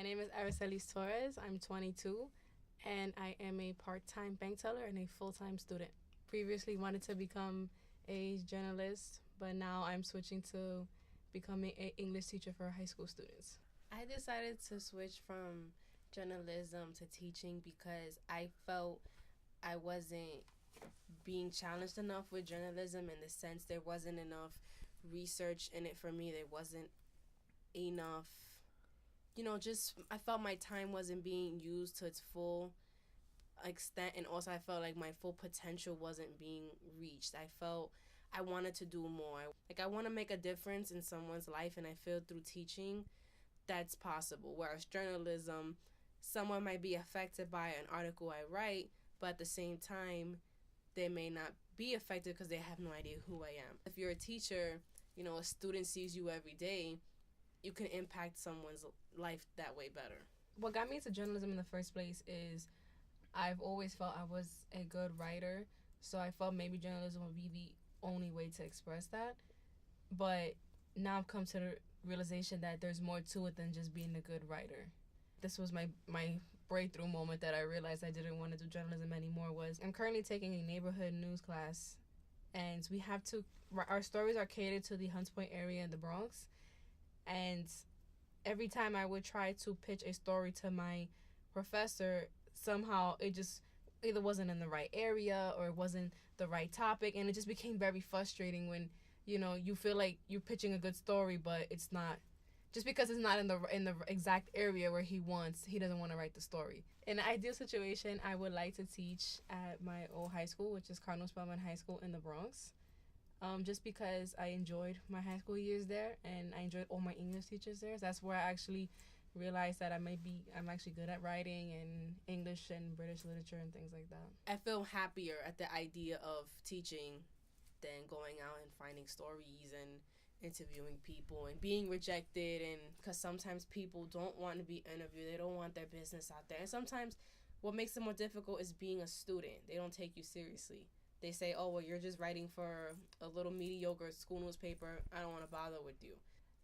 name is Aracelis Torres. I'm 22, and I am a part-time bank teller and a full-time student. Previously wanted to become a journalist, but now I'm switching to becoming an English teacher for high school students. I decided to switch from journalism to teaching because I felt I wasn't being challenged enough with journalism, in the sense there wasn't enough research in it for me. There wasn't enough, just I felt my time wasn't being used to its full extent, and also I felt like my full potential wasn't being reached. I felt I wanted to do more. Like, I want to make a difference in someone's life, and I feel through teaching that's possible. Whereas journalism, someone might be affected by an article I write, but at the same time, they may not be affected because they have no idea who I am. If you're a teacher, a student sees you every day, you can impact someone's life that way better. What got me into journalism in the first place is I've always felt I was a good writer, so I felt maybe journalism would be the only way to express that. But now I've come to the realization that there's more to it than just being a good writer. This was my breakthrough moment that I realized I didn't want to do journalism anymore. Was I'm currently taking a neighborhood news class, and our stories are catered to the Hunts Point area in the Bronx, and every time I would try to pitch a story to my professor, somehow it just either wasn't in the right area or it wasn't the right topic, and it just became very frustrating when you feel like you're pitching a good story, but it's not, just because it's not in the exact area where he doesn't want to write the story. In an ideal situation, I would like to teach at my old high school, which is Cardinal Spellman High School in the Bronx. Just because I enjoyed my high school years there, and I enjoyed all my English teachers there. So that's where I actually realized that I'm actually good at writing and English and British literature and things like that. I feel happier at the idea of teaching than going out and finding stories and interviewing people and being rejected, and because sometimes people don't want to be interviewed, they don't want their business out there, and sometimes what makes it more difficult is being a student. They don't take you seriously. They say, oh, well, you're just writing for a little mediocre school newspaper, I don't want to bother with you.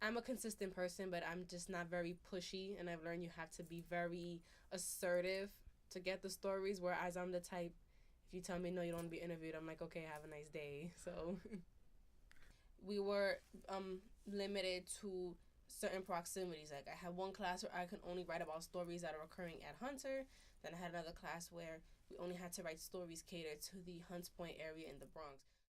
I'm a consistent person, but I'm just not very pushy, and I've learned you have to be very assertive to get the stories, whereas I'm the type, if you tell me no, you don't want to be interviewed, I'm like, okay, have a nice day. So we were limited to certain proximities. Like, I had one class where I could only write about stories that are occurring at Hunter. Then I had another class where we only had to write stories catered to the Hunts Point area in the Bronx.